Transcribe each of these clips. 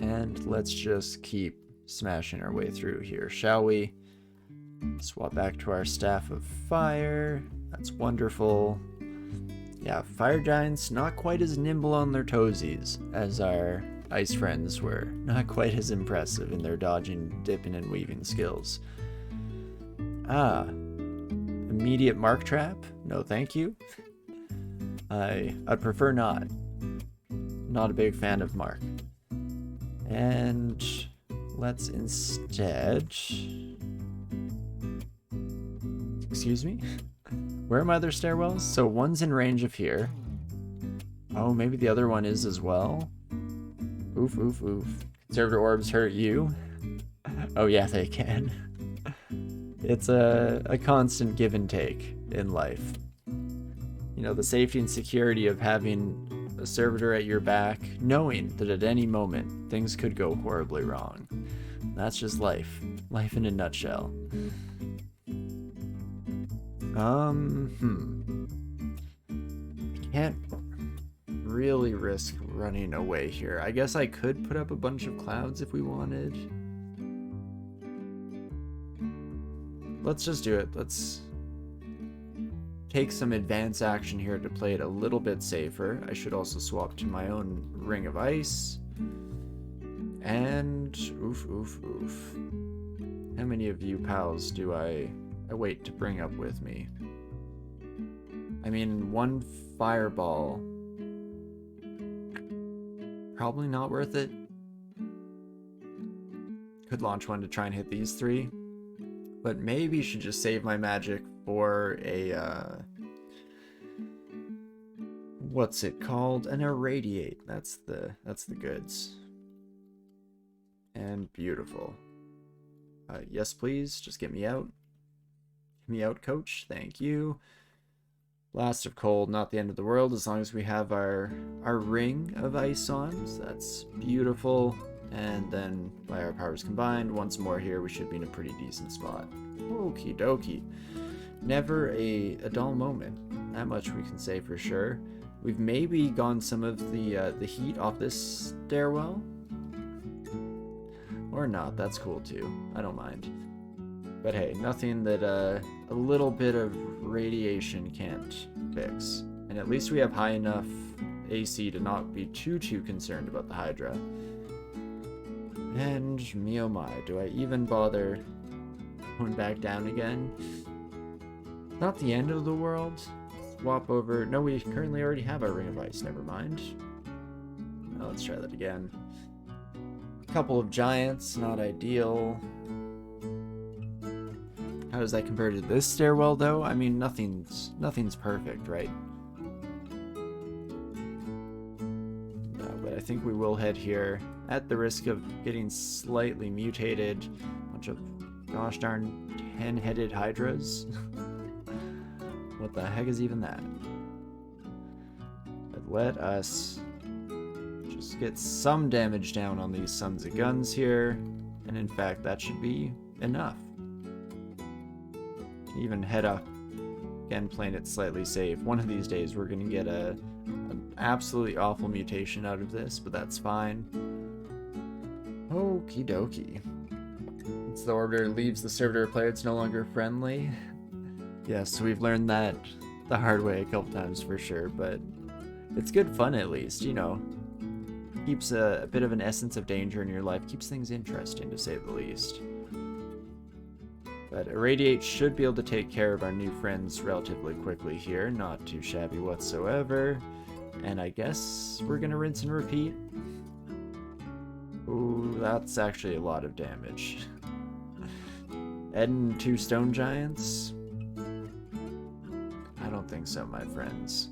And let's just keep smashing our way through here, shall we? Swap back to our Staff of Fire. That's wonderful. Yeah, fire giants not quite as nimble on their toesies as our ice friends were. Not quite as impressive in their dodging, dipping, and weaving skills. Ah, immediate mark trap? No thank you. I'd prefer not. Not a big fan of mark. And let's instead... Excuse me? Where are my other stairwells? So one's in range of here. Oh, maybe the other one is as well. Oof, oof, oof. Conservator orbs hurt you? Oh yeah, they can. It's a constant give and take in life. You know, the safety and security of having a servitor at your back, knowing that at any moment things could go horribly wrong. That's just life. Life in a nutshell. I can't really risk running away here. I guess I could put up a bunch of clouds if we wanted. Let's just do it. Let's take some advance action here to play it a little bit safer. I should also swap to my own ring of ice. And oof, oof, oof. How many of you pals do I wait to bring up with me? I mean, one fireball. Probably not worth it. Could launch one to try and hit these three. But maybe should just save my magic for a, what's it called? An irradiate. That's the goods. And beautiful. Yes, please. Just get me out. Get me out, coach. Thank you. Blast of cold, not the end of the world, as long as we have our ring of ice on. So that's beautiful. And then, by our powers combined, once more here, we should be in a pretty decent spot. Okie dokie. Never a dull moment. That much we can say for sure. We've maybe gone some of the heat off this stairwell. Or not, that's cool too. I don't mind. But hey, nothing that a little bit of radiation can't fix. And at least we have high enough AC to not be too concerned about the Hydra. And me oh my, do I even bother going back down again? Not the end of the world. Swap over. No, we currently already have our ring of ice. Never mind. Now let's try that again. Couple of giants, not ideal. How does that compare to this stairwell, though? I mean, nothing's perfect, right? No, but I think we will head here at the risk of getting slightly mutated. Bunch of gosh darn 10-headed hydras. What the heck is even that? But let us just get some damage down on these sons of guns here. And in fact, that should be enough. Even head up. Again, playing it slightly safe. One of these days we're going to get an absolutely awful mutation out of this, but that's fine. Okie dokie. Once the orbiter leaves the servitor player, it's no longer friendly. Yes, so we've learned that the hard way a couple times for sure, but it's good fun at least, you know. Keeps a bit of an essence of danger in your life, keeps things interesting to say the least. But Irradiate should be able to take care of our new friends relatively quickly here, not too shabby whatsoever. And I guess we're gonna rinse and repeat. Ooh, that's actually a lot of damage. Adding 2 stone giants? I don't think so, my friends.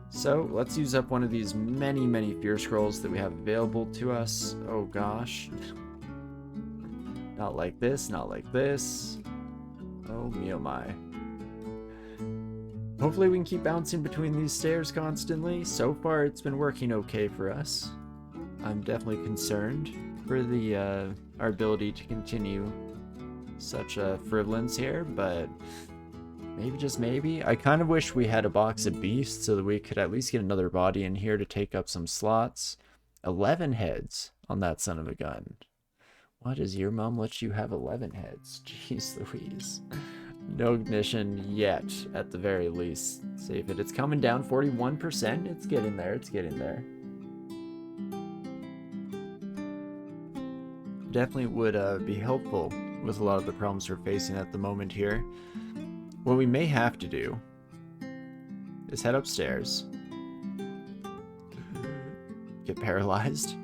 So, let's use up one of these many fear scrolls that we have available to us. Oh gosh. Not like this, not like this. Oh me oh my. Hopefully we can keep bouncing between these stairs constantly. So far it's been working okay for us. I'm definitely concerned for the our ability to continue such a frivolence here, but maybe, just maybe. I kind of wish we had a box of beasts so that we could at least get another body in here to take up some slots. 11 heads on that son of a gun. What, does your mom let you have 11 heads? Jeez Louise. No ignition yet, at the very least. Save it. It's coming down 41%. It's getting there. It's getting there. Definitely would be helpful with a lot of the problems we're facing at the moment here. What we may have to do is head upstairs. Get paralyzed.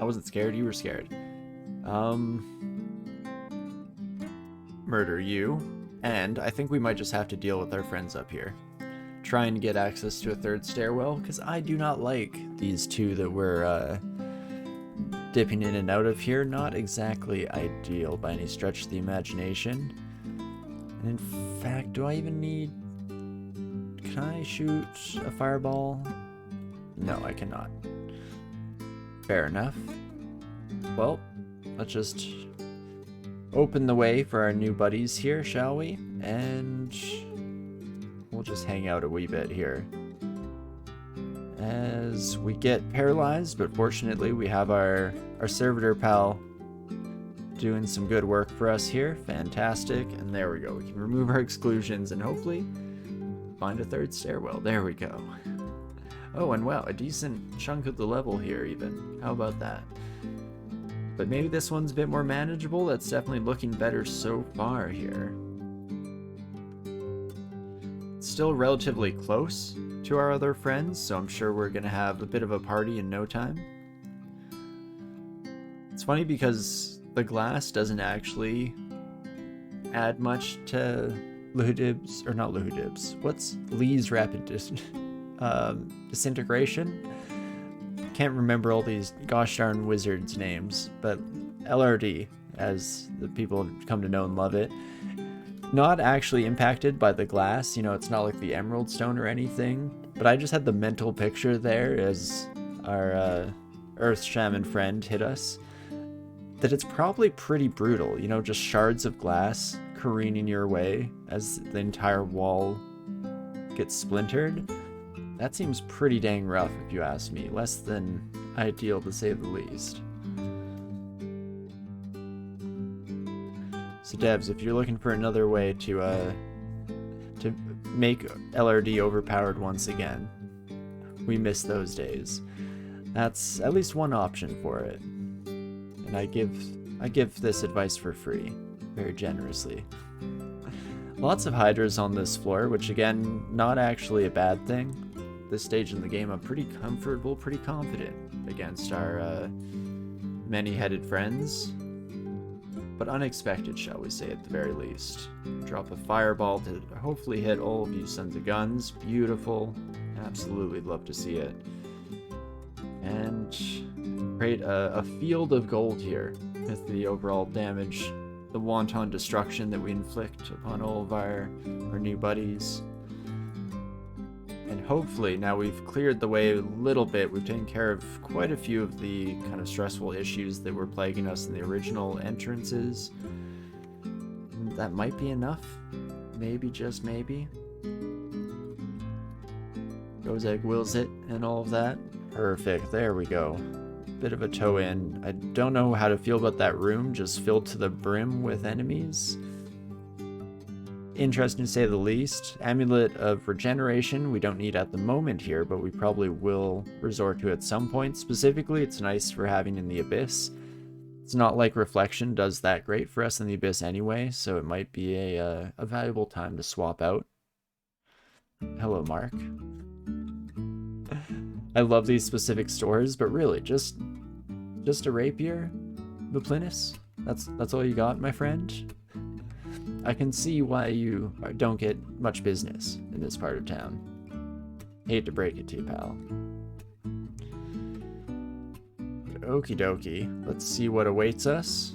I wasn't scared. You were scared. Murder you. And I think we might just have to deal with our friends up here. Try and get access to a third stairwell, because I do not like these two that we're dipping in and out of here. Not exactly ideal by any stretch of the imagination. And in fact, do I even need... Can I shoot a fireball? No, I cannot. Fair enough. Well, let's just open the way for our new buddies here, shall we? And we'll just hang out a wee bit here as we get paralyzed, but fortunately we have our servitor pal doing some good work for us here. Fantastic. And there we go. We can remove our exclusions and hopefully find a third stairwell. There we go. Oh, and wow, a decent chunk of the level here even. How about that? But maybe this one's a bit more manageable. That's definitely looking better so far here. It's still relatively close to our other friends, so I'm sure we're going to have a bit of a party in no time. It's funny because the glass doesn't actually add much to Luhudib's, or not Luhudib's. What's Lee's rapid disintegration? Can't remember all these gosh darn wizards' names, but LRD, as the people have come to know and love it, not actually impacted by the glass. You know, it's not like the Emerald Stone or anything, but I just had the mental picture there as our Earth Shaman friend hit us, that it's probably pretty brutal, you know, just shards of glass careening your way as the entire wall gets splintered. That seems pretty dang rough if you ask me. Less than ideal to say the least. So devs, if you're looking for another way to make LRD overpowered once again, we miss those days. That's at least one option for it. And I give this advice for free, very generously. Lots of hydras on this floor, which again, not actually a bad thing. This stage in the game, I'm pretty comfortable, pretty confident against our many-headed friends. But unexpected, shall we say, at the very least. Drop a fireball to hopefully hit all of you sons of guns. Beautiful. Absolutely love to see it. And create a field of gold here with the overall damage, the wanton destruction that we inflict upon all of our new buddies. And hopefully, now we've cleared the way a little bit, we've taken care of quite a few of the kind of stressful issues that were plaguing us in the original entrances. That might be enough. Maybe, just maybe. Goes egg wills it and all of that. Perfect, there we go. Bit of a toe in. I don't know how to feel about that room, just filled to the brim with enemies. Interesting to say the least. Amulet of Regeneration we don't need at the moment here, but we probably will resort to at some point. Specifically, it's nice for having in the Abyss. It's not like Reflection does that great for us in the Abyss anyway, so it might be a valuable time to swap out. Hello, Mark. I love these specific stores, but really, just a rapier? Buplinus? That's all you got, my friend? I can see why you don't get much business in this part of town. Hate to break it to you, pal. Okie dokie. Let's see what awaits us.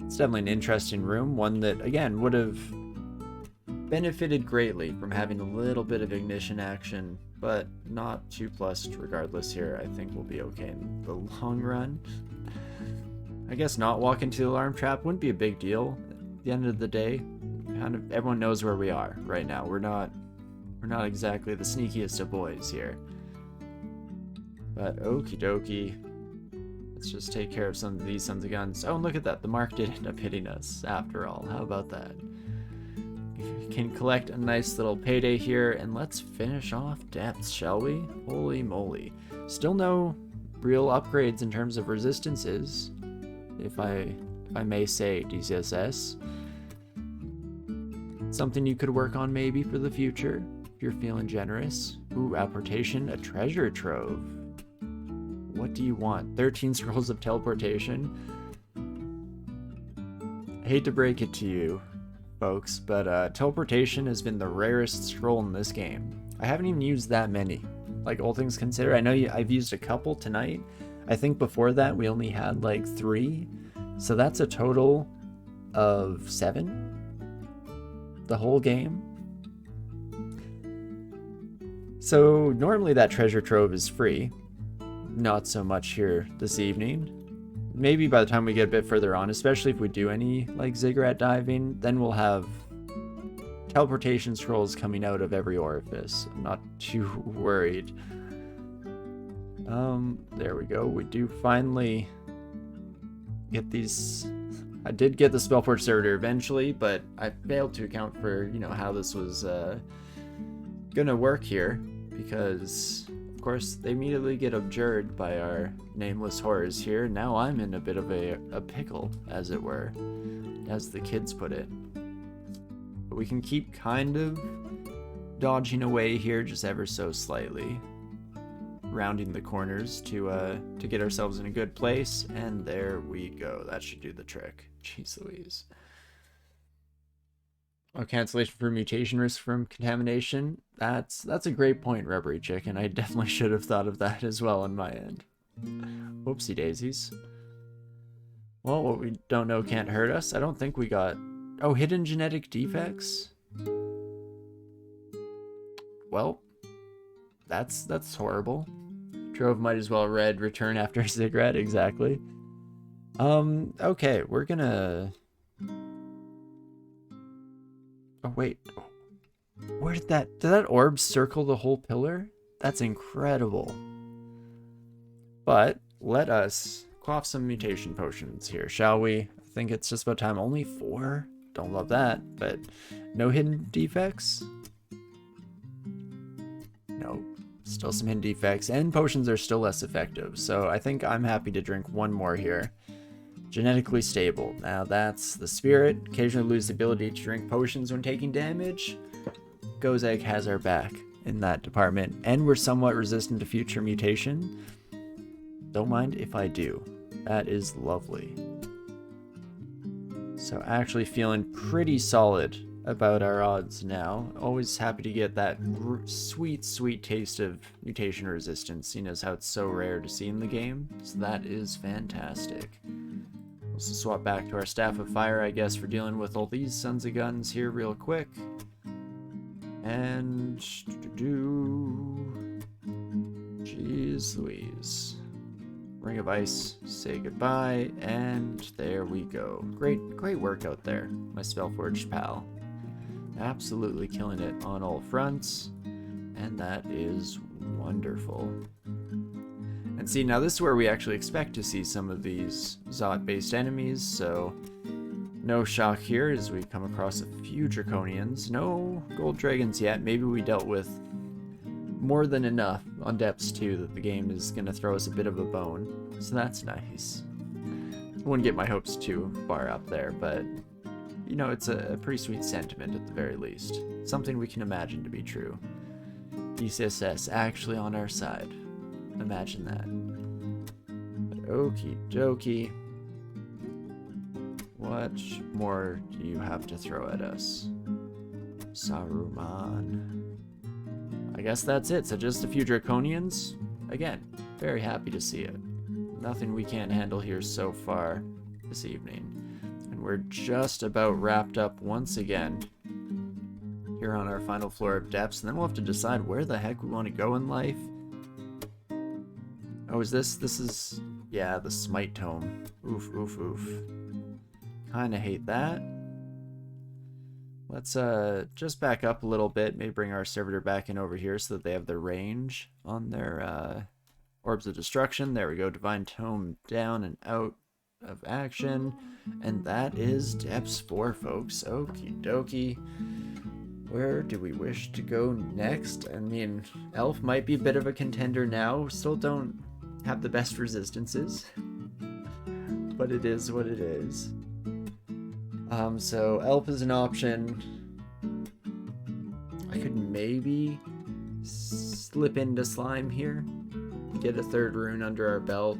It's definitely an interesting room, one that, again, would have benefited greatly from having a little bit of ignition action, but not too plussed regardless here. I think we'll be okay in the long run. I guess not walking to the alarm trap wouldn't be a big deal. At the end of the day, kind of everyone knows where we are right now. We're not exactly the sneakiest of boys here. But okie dokie. Let's just take care of some of these sons of guns. Oh, and look at that. The mark did end up hitting us after all. How about that? We can collect a nice little payday here, and let's finish off depths, shall we? Holy moly. Still no real upgrades in terms of resistances, if I may say, DCSS. Something you could work on maybe for the future, if you're feeling generous. Ooh, apportation, a treasure trove. What do you want? 13 scrolls of teleportation? I hate to break it to you, folks, but teleportation has been the rarest scroll in this game. I haven't even used that many. Like, all things considered, I know I've used a couple tonight. I think before that we only had like 3. So that's a total of 7 the whole game. So normally that treasure trove is free. Not so much here this evening. Maybe by the time we get a bit further on, especially if we do any like ziggurat diving, then we'll have teleportation scrolls coming out of every orifice. I'm not too worried. There we go. We do finally get these. I did get the Spellforge Servitor eventually, but I failed to account for, you know, how this was gonna work here, because of course they immediately get abjured by our nameless horrors here. Now I'm in a bit of a pickle, as it were, as the kids put it. But we can keep kind of dodging away here, just ever so slightly, rounding the corners to get ourselves in a good place, and there we go. That should do the trick. Jeez Louise. Oh, cancellation for mutation risk from contamination. That's a great point, Rubbery Chicken. I definitely should have thought of that as well on my end. Whoopsie daisies. Well, what we don't know can't hurt us. I don't think we got... Oh, hidden genetic defects? Well, that's horrible. Trove might as well read return after ziggurat, exactly. Okay, we're gonna... Oh, wait. Where did that orb circle the whole pillar? That's incredible. But let us quaff some mutation potions here, shall we? I think it's just about time. Only 4? Don't love that, but no hidden defects? No. Still some hidden defects, and potions are still less effective, so I think I'm happy to drink one more here. Genetically stable. Now that's the spirit. Occasionally lose the ability to drink potions when taking damage. Gozeg has our back in that department, and we're somewhat resistant to future mutation. Don't mind if I do. That is lovely. So actually feeling pretty solid about our odds now. Always happy to get that sweet, sweet taste of mutation resistance, seeing as how it's so rare to see in the game. So that is fantastic. Let's swap back to our Staff of Fire, I guess, for dealing with all these sons of guns here real quick. And... Jeez Louise. Ring of Ice, say goodbye, and there we go. Great work out there, my Spellforged pal. Absolutely killing it on all fronts, and that is wonderful. And see, now this is where we actually expect to see some of these Zot-based enemies, so no shock here as we come across a few Draconians. No gold dragons yet. Maybe we dealt with more than enough on depths 2 that the game is going to throw us a bit of a bone, so that's nice. I wouldn't get my hopes too far up there, but you know, it's a pretty sweet sentiment at the very least. Something we can imagine to be true. DCSS actually on our side. Imagine that. But okie dokie. What more do you have to throw at us? Saruman. I guess that's it. So just a few Draconians. Again, very happy to see it. Nothing we can't handle here so far this evening. And we're just about wrapped up once again here on our final floor of depths. And then we'll have to decide where the heck we want to go in life. Oh, is this is, yeah, the Smite Tome. Oof, oof, oof. Kinda hate that. Let's just back up a little bit, maybe bring our servitor back in over here so that they have the range on their Orbs of Destruction. There we go. Divine Tome down and out of action. And that is Depths 4, folks. Okie dokie. Where do we wish to go next? I mean, Elf might be a bit of a contender now. Still don't have the best resistances. But it is what it is. So Elf is an option. I could maybe slip into Slime here. Get a third rune under our belt.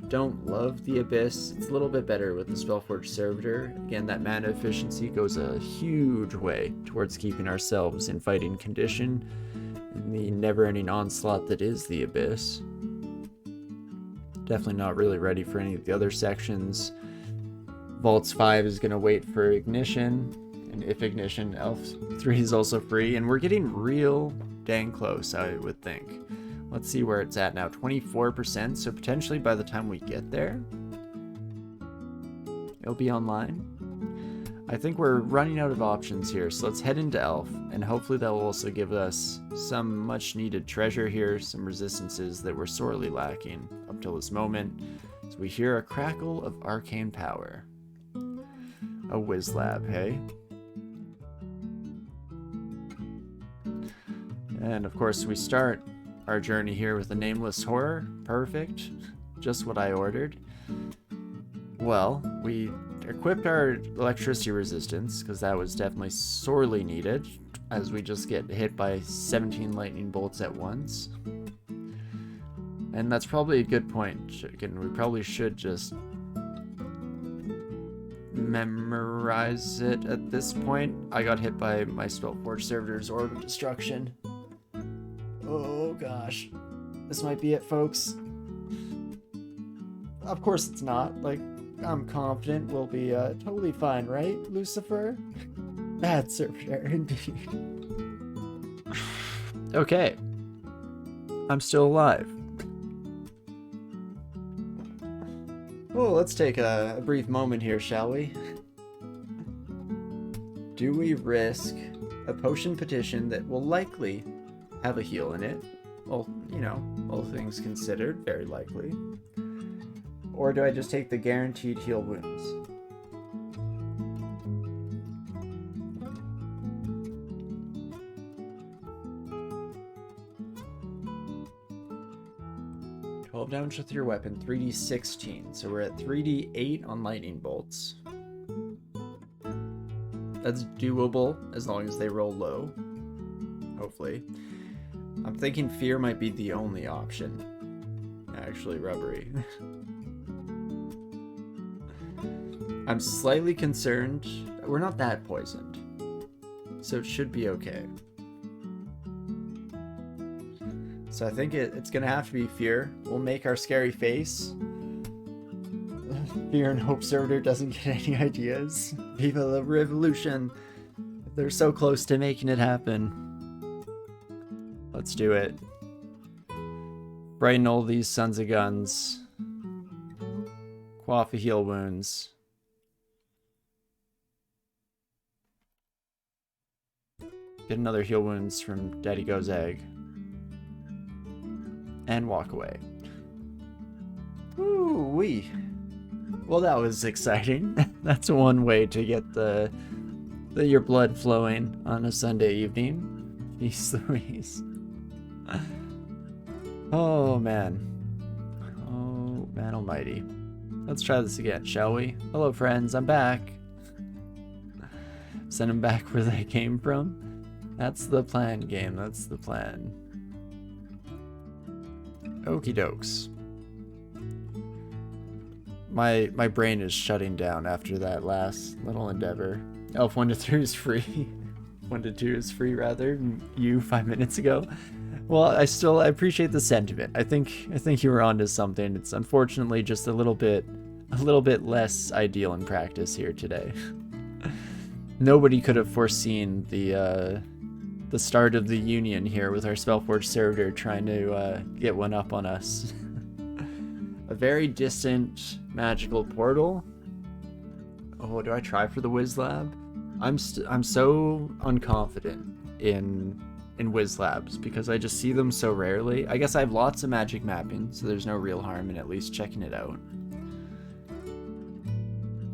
Don't love the Abyss. It's a little bit better with the Spellforge Servitor. Again, that mana efficiency goes a huge way towards keeping ourselves in fighting condition in the never-ending onslaught that is the Abyss. Definitely not really ready for any of the other sections. Vaults 5 is going to wait for Ignition, and if Ignition, Elf 3 is also free, and we're getting real dang close, I would think. Let's see where it's at now, 24%, so potentially by the time we get there, it'll be online. I think we're running out of options here, so let's head into Elf, and hopefully that will also give us some much needed treasure here, some resistances that we're sorely lacking up till this moment. So we hear a crackle of arcane power. A whiz lab, hey? And of course we start our journey here with a nameless horror. Perfect. Just what I ordered. Well, we equipped our electricity resistance, because that was definitely sorely needed, as we just get hit by 17 lightning bolts at once. And that's probably a good point. Again, we probably should just memorize it at this point. I got hit by my Spellforge Servitor's Orb of Destruction. Oh gosh. This might be it, folks. Of course it's not. Like, I'm confident we'll be totally fine, right, Lucifer? Bad servitor, indeed. Okay. I'm still alive. Oh, let's take a brief moment here, shall we? Do we risk a potion petition that will likely have a heal in it? Well, you know, all things considered, very likely. Or do I just take the guaranteed heal wounds? Damage with your weapon, 3d16. So we're at 3d8 on lightning bolts. That's doable as long as they roll low. Hopefully. I'm thinking fear might be the only option. Actually, rubbery. I'm slightly concerned. We're not that poisoned, so it should be okay. So I think it's gonna have to be fear. We'll make our scary face. Fear and Hope Servitor doesn't get any ideas. Viva la revolution! They're so close to making it happen. Let's do it. Brighten all these sons of guns. Quaff a heal wounds. Get another heal wounds from Daddy Go's egg. And walk away. Ooh-wee. Well, that was exciting. That's one way to get your blood flowing on a Sunday evening. Jeez Louise. Oh, man. Oh, man almighty. Let's try this again, shall we? Hello, friends. I'm back. Send them back where they came from. That's the plan, game. That's the plan. Okie dokes. My brain is shutting down after that last little endeavor. Elf 1 to 3 is free. 1 to 2 is free, rather. You 5 minutes ago. Well, I appreciate the sentiment. I think you were onto something. It's unfortunately just a little bit less ideal in practice here today. Nobody could have foreseen the start of the Union here with our Spellforge Servitor trying to get one up on us. A very distant magical portal. Oh, do I try for the Whiz Lab? I'm so unconfident in in Wiz Labs because I just see them so rarely. I guess I have lots of magic mapping, so there's no real harm in at least checking it out.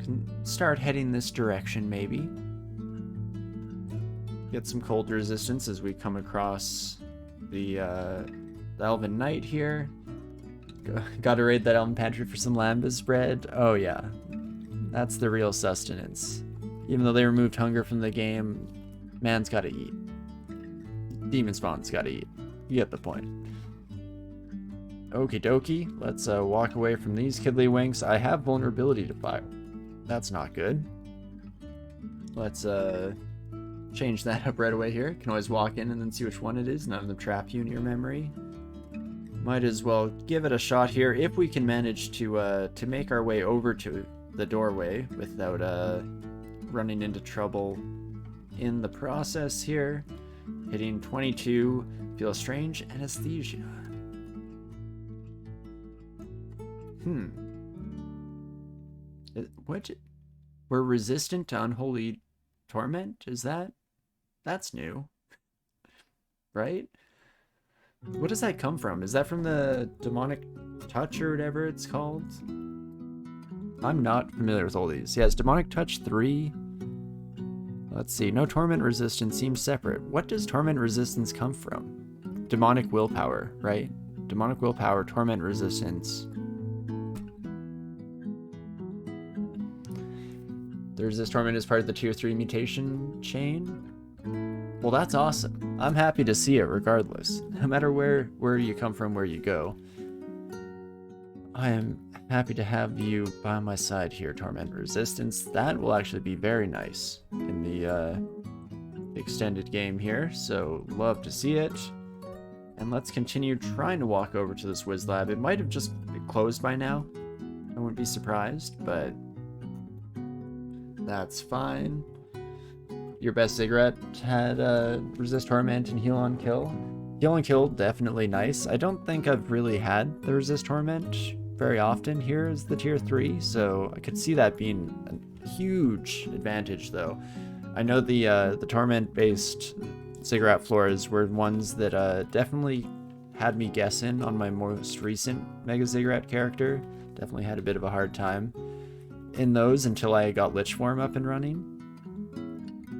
Can start heading this direction, maybe. Get some cold resistance as we come across the Elven Knight here. Gotta raid that Elven Pantry for some lambus bread. Oh yeah, that's the real sustenance. Even though they removed hunger from the game, man's gotta eat. Demonspawn's gotta eat. You get the point. Okie dokie, let's walk away from these kiddlywinks. I have vulnerability to fire. That's not good. Let's change that up right away here. Can always walk in and then see which one it is. None of them trap you in your memory. Might as well give it a shot here if we can manage to make our way over to the doorway without running into trouble in the process here. Hitting 22, feel strange anesthesia. What? We're resistant to unholy torment? Is that? That's new. Right? What does that come from? Is that from the demonic touch or whatever it's called? I'm not familiar with all these. Yeah, it's demonic touch 3. Let's see. No torment resistance seems separate. What does torment resistance come from? Demonic willpower, right? Demonic willpower, torment resistance. The resist torment is part of the tier 3 mutation chain. Well, that's awesome. I'm happy to see it regardless. No matter where you come from, where you go. I am happy to have you by my side here, Torment Resistance. That will actually be very nice in the extended game here, so love to see it. And let's continue trying to walk over to this Wiz Lab. It might have just closed by now. I wouldn't be surprised, but that's fine. Your best cigarette had resist torment and heal on kill. Heal on kill, definitely nice. I don't think I've really had the resist torment very often here as the tier 3, so I could see that being a huge advantage though. I know the torment-based cigarette floors were ones that definitely had me guessing on my most recent Mega Cigarette character. Definitely had a bit of a hard time in those until I got Lich Form up and running.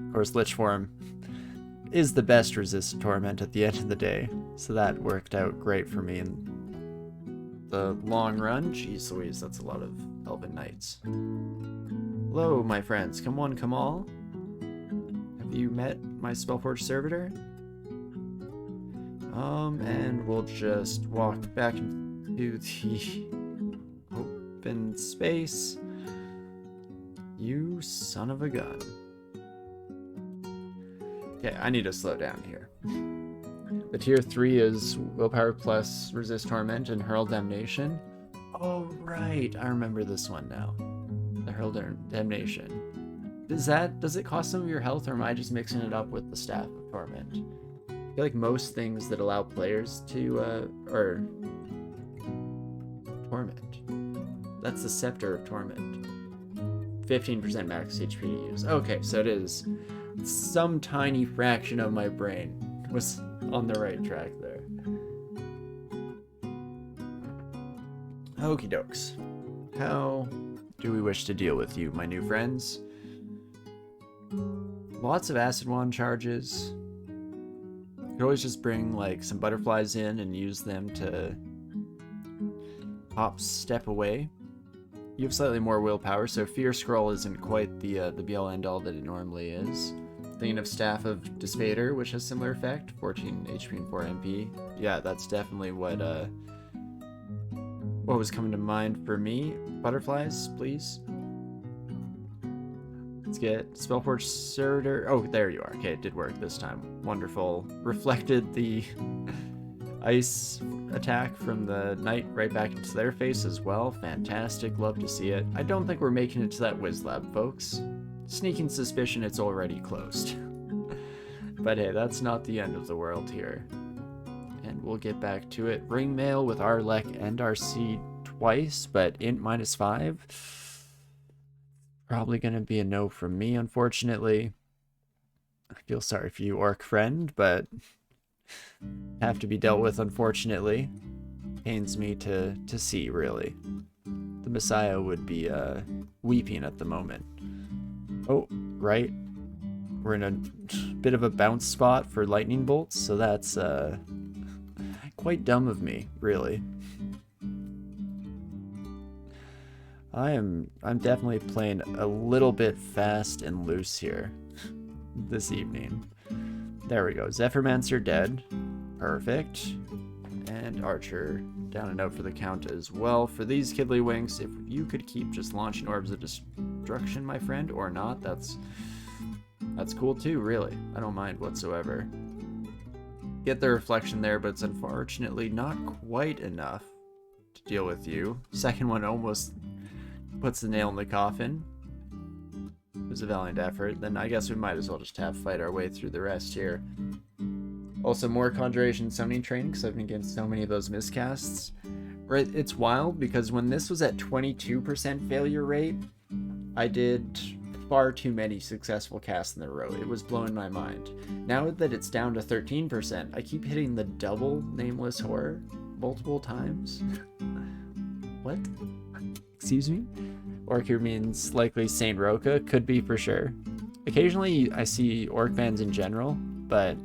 Of course, Lich Form is the best resist torment at the end of the day, so that worked out great for me in the long run. Jeez Louise, that's a lot of Elven Knights. Hello, my friends. Come one, come all. Have you met my Spellforge servitor? And we'll just walk back into the open space. You son of a gun. Okay, I need to slow down here. The tier 3 is Willpower plus Resist Torment and Hurl Damnation. Oh, right. I remember this one now. The Hurl Damnation. Does it cost some of your health, or am I just mixing it up with the Staff of Torment? I feel like most things that allow players to, or Torment. That's the Scepter of Torment. 15% max HP to use. Okay, so it is some tiny fraction of my brain was on the right track there. Okie dokes. How do we wish to deal with you, my new friends? Lots of acid wand charges. You could always just bring like some butterflies in and use them to hop step away. You have slightly more willpower, so Fear Scroll isn't quite the be-all end-all that it normally is. Thinking of Staff of Disfader, which has similar effect, 14 HP and 4 MP. Yeah, that's definitely what was coming to mind for me. Butterflies, please. Let's get Spellforge Servitor. Oh, there you are. Okay, it did work this time. Wonderful. Reflected the ice attack from the knight right back into their face as well. Fantastic. Love to see it. I don't think we're making it to that Wiz Lab, folks. Sneaking suspicion it's already closed. But hey, that's not the end of the world here. And we'll get back to it. Ring mail with Arlek and RC twice, but int -5. Probably gonna be a no from me, unfortunately. I feel sorry for you, orc friend, but have to be dealt with, unfortunately. Pains me to see, really. The Messiah would be weeping at the moment. Oh, right. We're in a bit of a bounce spot for lightning bolts, so that's quite dumb of me, really. I'm definitely playing a little bit fast and loose here this evening. There we go. Zephyrmancer dead. Perfect. And Archer down and out for the count as well. For these Kiddlywinks, if you could keep just launching Orbs of Destruction, my friend, or not, that's cool too, really. I don't mind whatsoever. Get the reflection there, but it's unfortunately not quite enough to deal with you. Second one almost puts the nail in the coffin. It was a valiant effort. Then I guess we might as well just fight our way through the rest here. Also, more Conjuration Summoning training, because I've been getting so many of those miscasts. Right, it's wild, because when this was at 22% failure rate, I did far too many successful casts in a row. It was blowing my mind. Now that it's down to 13%, I keep hitting the double Nameless Horror multiple times. What? Excuse me? Orc here means likely Saint Roka, could be for sure. Occasionally I see Orc bans in general, but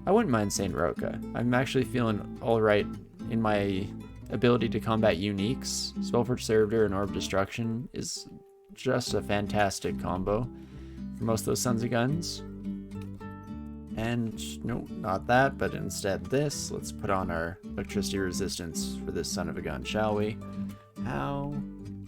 I wouldn't mind Saint Roka. I'm actually feeling alright in my ability to combat uniques. Spellforge Servitor and Orb Destruction is just a fantastic combo for most of those Sons of Guns. And no, not that, but instead this. Let's put on our electricity resistance for this son of a gun, shall we? How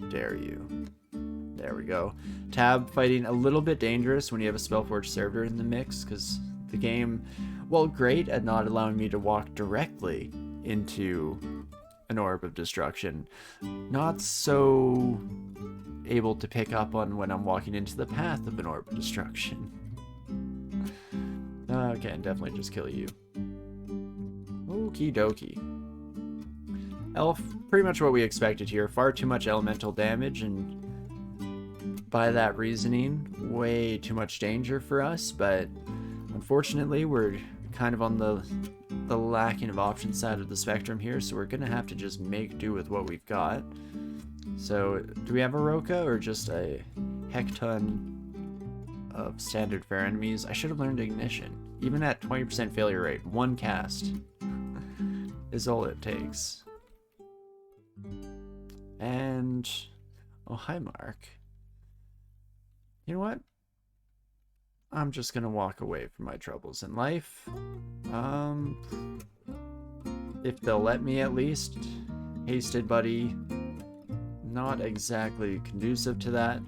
dare you? There we go. Tab fighting a little bit dangerous when you have a Spellforge Servitor in the mix, because the game, well, great at not allowing me to walk directly into an Orb of Destruction. Not so able to pick up on when I'm walking into the path of an Orb of Destruction. Okay, and definitely just kill you. Okie dokie. Elf, pretty much what we expected here. Far too much elemental damage, and by that reasoning, way too much danger for us, but unfortunately we're kind of on the lacking of option side of the spectrum here, so we're gonna have to just make do with what we've got. So, do we have a Roka or just a heck ton of standard fair enemies? I should have learned Ignition. Even at 20% failure rate, one cast is all it takes. And oh, hi Mark. You know what? I'm just gonna walk away from my troubles in life. If they'll let me at least. Hasted buddy. Not exactly conducive to that.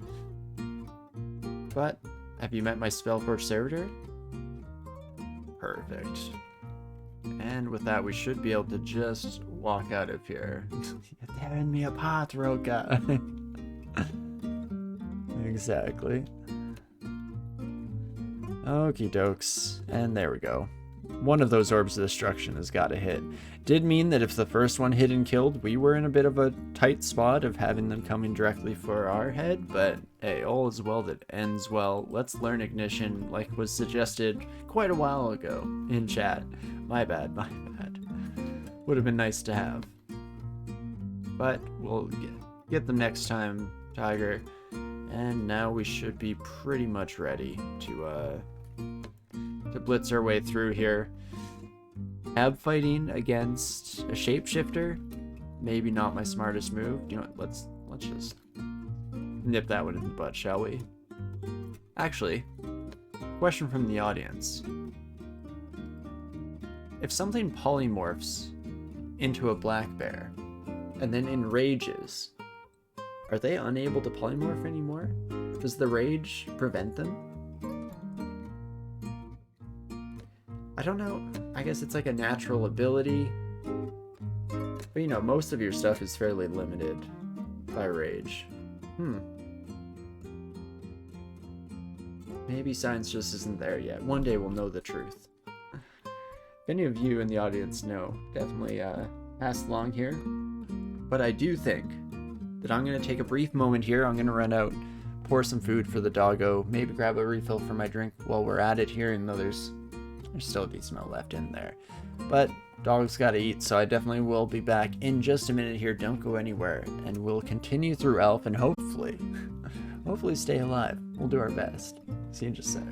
But have you met my Spellforge Servitor? Perfect. And with that, we should be able to just walk out of here. You're tearing me apart, Roka. Exactly. Okie dokes. And there we go. One of those Orbs of Destruction has got to hit. Did mean that if the first one hit and killed, we were in a bit of a tight spot of having them coming directly for our head, but hey, all is well that ends well. Let's learn Ignition, like was suggested quite a while ago in chat. My bad, my bad. Would have been nice to have. But we'll get them next time, Tiger. And now we should be pretty much ready to blitz our way through here. Tab fighting against a shapeshifter, maybe not my smartest move. You know what? Let's just nip that one in the butt, shall we? Actually, question from the audience: if something polymorphs into a black bear and then enrages, are they unable to polymorph anymore? Does the rage prevent them? I don't know. I guess it's like a natural ability. But you know, most of your stuff is fairly limited by rage. Maybe science just isn't there yet. One day we'll know the truth. If any of you in the audience know, definitely pass along here. But I do think that I'm going to take a brief moment here. I'm going to run out, pour some food for the doggo, maybe grab a refill for my drink while we're at it here, even though there's There's still a decent amount left in there. But dog's gotta eat, so I definitely will be back in just a minute here. Don't go anywhere. And we'll continue through Elf and hopefully stay alive. We'll do our best. See you in just a sec.